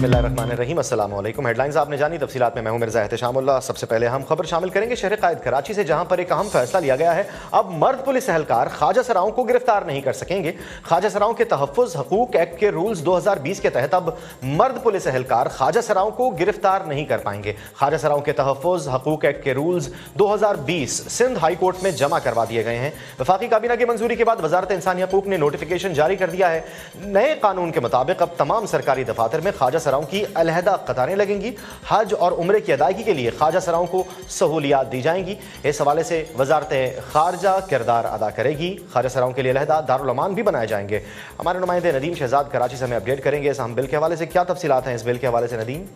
बिस्मिल्लाहिर्रहमानिर्रहीम, अस्सलाम वालेकुम। हेडलाइंस आपने जानी, तफसीलात में मैं हूं मिर्ज़ा एहतेशामुल्लाह। सबसे पहले हम खबर शामिल करेंगे शहर कायद कराची से, जहां पर एक अहम फैसला लिया गया है। अब मर्द पुलिस एहलकार ख्वाजा सराओं को गिरफ्तार नहीं कर सकेंगे। ख्वाजा सराओं के तहफ़्फ़ुज़ हकूक़ एक्ट के रूल्स 2020 के तहत अब मर्द पुलिस एहलकार ख्वाजा सराओं को गिरफ्तार नहीं कर पाएंगे। ख्वाजा सराओं के तहफ़्फ़ुज़ हकूक़ एक्ट के रूल्स 2020 सिंध हाई कोर्ट में जमा करवा दिए गए हैं। वफाकी काबीना की मंजूरी के बाद वज़ारत इंसानी हकूक़ ने नोटिफिकेशन जारी कर दिया है। नए कानून के मुताबिक अब तमाम सरकारी दफातर में ख्वाजा सराओं की अलहदा कतारें लगेंगी। हज और उम्रे की अदायगी के लिए ख्वाजा सराओं को सहूलियात दी जाएंगी। इस हवाले से वजारत खारजा किरदार अदा करेगी। ख्वाजा सराओं के लिए अलहदा दारुल अमान भी बनाए जाएंगे। हमारे नुमाइंदे नदीम शहजाद कराची से हमें अपडेट करेंगे इस अहम बिल के हवाले से। क्या तफसीलात हैं इस बिल के हवाले से नदीम?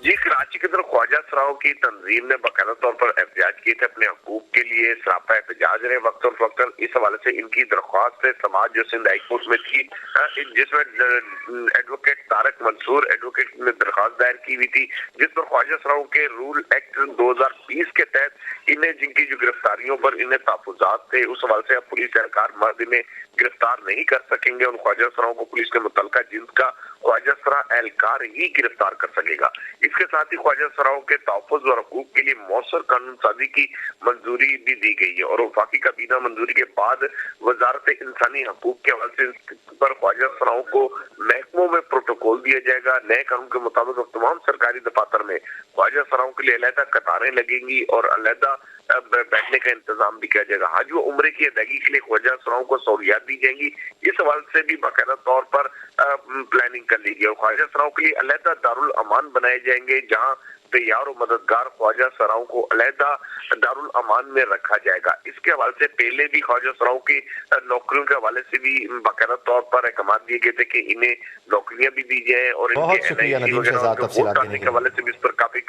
जी, कराची के अंदर ख्वाजा सराओं की तंजीम ने बाकायदा तौर पर एहतजाज किए थे अपने हकूक के लिए। सरापा एहतजाज रहे वक्त और फक्त। इस हवाले से इनकी दरख्वास्त समाज जो सिंध हाई कोर्ट में थी, जिसमें एडवोकेट तारक मंसूर एडवोकेट ने दरख्वास्त दायर की हुई थी, जिस पर ख्वाजा सराओं के रूल एक्ट 2020 के तहत इन्हें जिनकी जो गिरफ्तारियों पर इन्हें तहफ़्फ़ुज़ात थे, उस हवाले से अब पुलिस एहलकार मर्द इन्हें गिरफ्तार नहीं कर सकेंगे। उन ख्वाजा सराओं को पुलिस के मुतल्लिका जिन्स का ख्वाजा सरा एहलकार ही गिरफ्तार कर सकेगा। इसके साथ ही ख्वाजा सराओं के तहफ़्फ़ुज़ और हकूक़ के लिए मौसर कानून साजी की मंजूरी भी दी गई है। और वफाकी काबीना मंजूरी के बाद वजारत इंसानी हकूक़ के हवाले से पर ख्वाजा सराओं को महकमों में प्रोटोकॉल दिया जाएगा। नए कानून के मुताबिक अब तमाम सरकारी दफातर में ख्वाजा सराओं के लिए अलहदा कतारें लगेंगी और अलहदा बैठने का इंतजाम भी किया जाएगा। हज व उम्रे की अदायगी के लिए ख्वाजा सराओं को सहूलियात दी जाएंगी। इस हवाले से भी बाकायदा तौर पर प्लानिंग कर ली गई और ख्वाजा सराओं के लिए अलहदा दारुल अमान बनाए जाएंगे, जहां तैयार और मददगार ख्वाजा सराओं को अलहदा दारुल अमान में रखा जाएगा। इसके हवाले से पहले भी ख्वाजा सराओं की नौकरियों के हवाले से भी बाकायदा तौर पर अहकाम दिए गए थे कि इन्हें नौकरियां भी दी जाए और इनके बहुत शुक्रिया नदीम शहजाद तफसीलात देने के हवाले से भी इस पर काफी